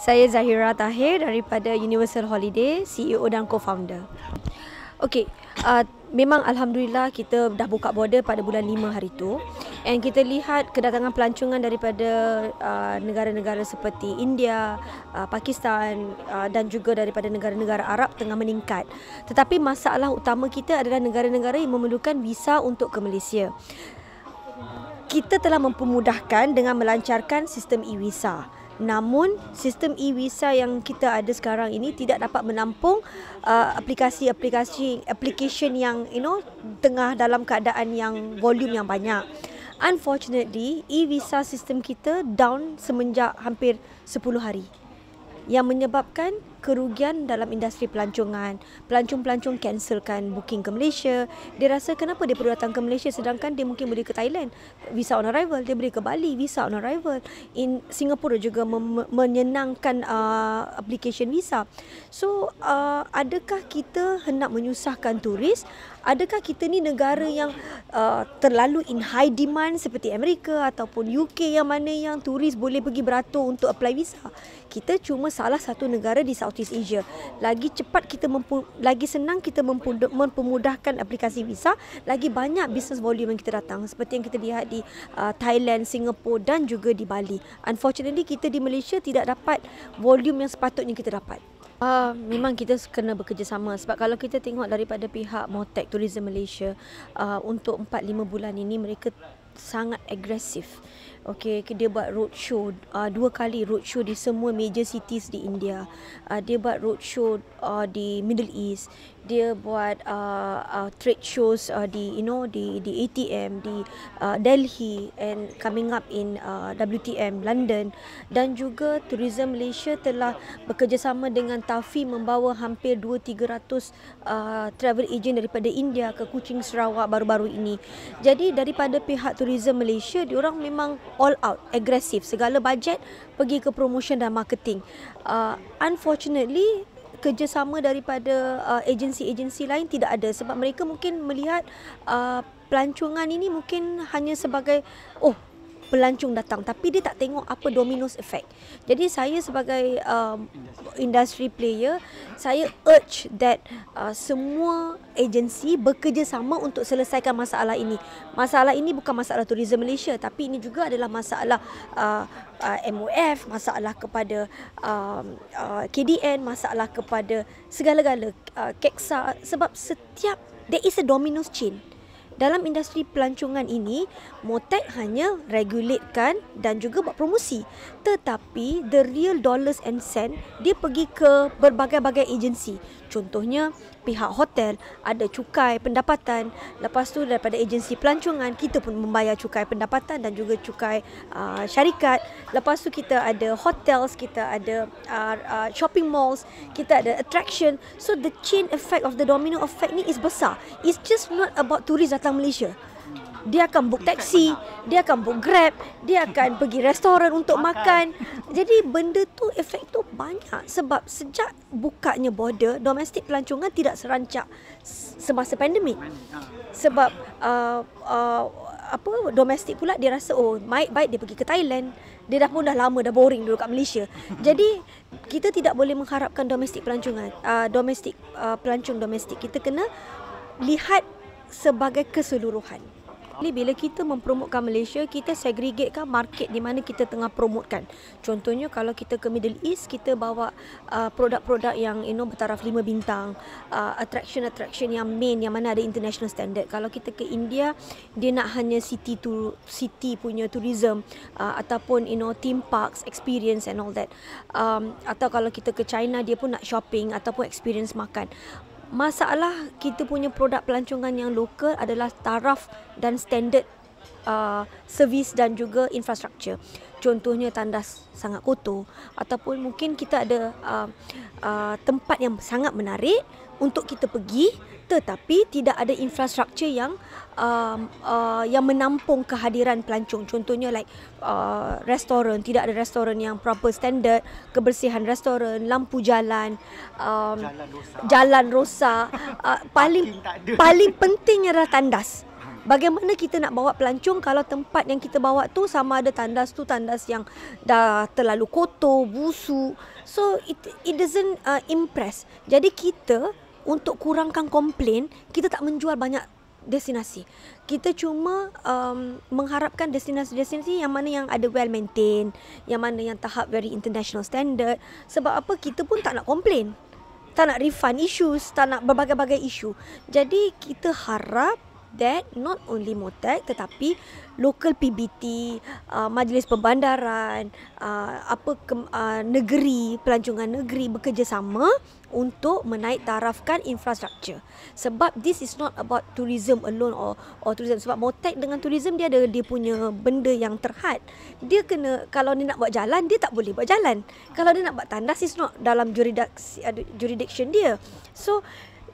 Saya Zahira Tahir daripada Universal Holiday, CEO dan co-founder. Okey, memang Alhamdulillah kita dah buka border pada bulan 5 hari tu. And kita lihat kedatangan pelancongan daripada negara-negara seperti India, Pakistan dan juga daripada negara-negara Arab tengah meningkat. Tetapi masalah utama kita adalah negara-negara yang memerlukan visa untuk ke Malaysia. Kita telah mempermudahkan dengan melancarkan sistem e-visa. Namun, sistem e-visa yang kita ada sekarang ini tidak dapat menampung application yang tengah dalam keadaan yang volume yang banyak. Unfortunately, e-visa sistem kita down semenjak hampir 10 hari. Yang menyebabkan kerugian dalam industri pelancongan. Pelancong-pelancong cancelkan booking ke Malaysia. Dia rasa kenapa dia perlu datang ke Malaysia sedangkan dia mungkin boleh ke Thailand, visa on arrival. Dia boleh ke Bali, visa on arrival. In Singapura juga menyenangkan application visa. So, adakah kita hendak menyusahkan turis? Adakah kita ni negara yang terlalu in high demand seperti Amerika ataupun UK yang mana yang turis boleh pergi beratur untuk apply visa? Kita cuma salah satu negara di Southeast Asia. Lagi cepat kita lagi senang kita mempermudahkan aplikasi visa, lagi banyak business volume yang kita datang seperti yang kita lihat di Thailand, Singapura dan juga di Bali. Unfortunately kita di Malaysia tidak dapat volume yang sepatutnya kita dapat. Memang kita kena bekerjasama sebab kalau kita tengok daripada pihak Motec Tourism Malaysia untuk 4-5 bulan ini mereka sangat agresif. Okey, dia buat roadshow 2 kali roadshow di semua major cities di India. Dia buat roadshow di Middle East. Dia buat trade shows di ATM di Delhi and coming up in WTM London, dan juga Tourism Malaysia telah bekerjasama dengan Tafi membawa hampir 200-300 travel agent daripada India ke Kuching, Sarawak baru-baru ini. Jadi daripada pihak Tourism Malaysia, diorang memang all out, agresif, segala bajet pergi ke promotion dan marketing. Unfortunately kerjasama daripada agensi-agensi lain tidak ada sebab mereka mungkin melihat pelancongan ini mungkin hanya sebagai pelancong datang, tapi dia tak tengok apa dominoes effect. Jadi saya sebagai industry player, saya urge that semua agensi bekerjasama untuk selesaikan masalah ini. Masalah ini bukan masalah Tourism Malaysia, tapi ini juga adalah masalah MOF, masalah kepada KDN, masalah kepada segala-gala KEXA, sebab setiap there is a dominoes chain. Dalam industri pelancongan ini, Motec hanya regulatekan dan juga buat promosi. Tetapi the real dollars and cent dia pergi ke berbagai-bagai agensi. Contohnya pihak hotel ada cukai pendapatan. Lepas tu daripada agensi pelancongan kita pun membayar cukai pendapatan dan juga cukai syarikat. Lepas tu kita ada hotels, kita ada shopping malls, kita ada attraction. So the chain effect of the domino effect ni is besar. It's just not about turis datang Malaysia. Dia akan book taksi, dia akan book Grab, dia akan pergi restoran untuk makan. Jadi benda tu, efek tu banyak sebab sejak bukanya border, domestik pelancongan tidak serancak semasa pandemik. Sebab domestik pula dia rasa baik dia pergi ke Thailand. Dia dah lama dah boring dulu kat Malaysia. Jadi kita tidak boleh mengharapkan domestik pelancongan, pelancong domestik. Kita kena lihat sebagai keseluruhan. Bila kita mempromotkan Malaysia, kita segregatekan market di mana kita tengah promotkan. Contohnya kalau kita ke Middle East, kita bawa produk-produk yang bertaraf 5 bintang, attraction yang main yang mana ada international standard. Kalau kita ke India, dia nak hanya city punya tourism ataupun theme parks, experience and all that. Atau kalau kita ke China, dia pun nak shopping ataupun experience makan. Masalah kita punya produk pelancongan yang lokal adalah taraf dan standard servis dan juga infrastruktur. Contohnya tandas sangat kotor ataupun mungkin kita ada tempat yang sangat menarik untuk kita pergi tetapi tidak ada infrastruktur yang menampung kehadiran pelancong. Contohnya like restoran, tidak ada restoran yang proper standard, kebersihan restoran, lampu jalan, jalan rosak, paling penting adalah tandas. Bagaimana kita nak bawa pelancong kalau tempat yang kita bawa tu sama ada tandas tu tandas yang dah terlalu kotor, busuk. So it doesn't impress. Jadi kita untuk kurangkan komplain, kita tak menjual banyak destinasi. Kita cuma mengharapkan destinasi-destinasi yang mana yang ada well maintained, yang mana yang tahap very international standard. Sebab apa, kita pun tak nak komplain, tak nak refund issues, tak nak berbagai-bagai isu. Jadi kita harap that not only MOTAC tetapi local PBT, Majlis Pembandaran, negeri, pelancongan negeri bekerjasama untuk menaik tarafkan infrastruktur. Sebab this is not about tourism alone or tourism. Sebab MOTAC dengan tourism dia ada dia punya benda yang terhad. Dia kena, kalau dia nak buat jalan, dia tak boleh buat jalan. Kalau dia nak buat tandas, is not dalam jurisdiction dia. So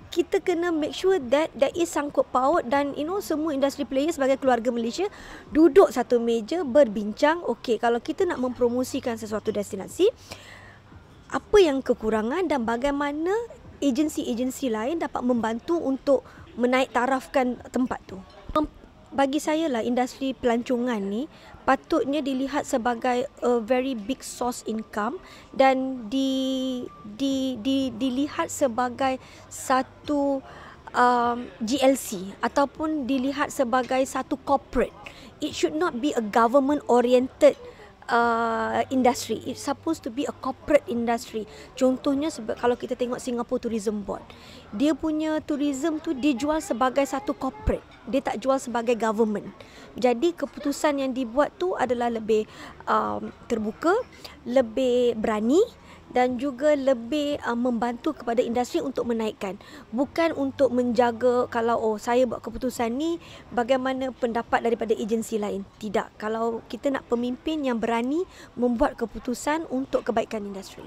kita kena make sure that there is sangkut paut dan semua industri player sebagai keluarga Malaysia duduk satu meja berbincang. Okey, kalau kita nak mempromosikan sesuatu destinasi, apa yang kekurangan dan bagaimana agensi-agensi lain dapat membantu untuk menaik tarafkan tempat tu. Bagi saya lah, industri pelancongan ni patutnya dilihat sebagai a very big source income dan dilihat sebagai satu GLC ataupun dilihat sebagai satu corporate. It should not be a government oriented industry. It's supposed to be a corporate industry. Contohnya kalau kita tengok Singapore Tourism Board, dia punya tourism tu dia jual sebagai satu corporate. Dia tak jual sebagai government. Jadi keputusan yang dibuat tu adalah lebih terbuka, lebih berani dan juga lebih membantu kepada industri untuk menaikkan. Bukan untuk menjaga kalau saya buat keputusan ni, bagaimana pendapat daripada agensi lain. Tidak. Kalau kita nak pemimpin yang berani membuat keputusan untuk kebaikan industri.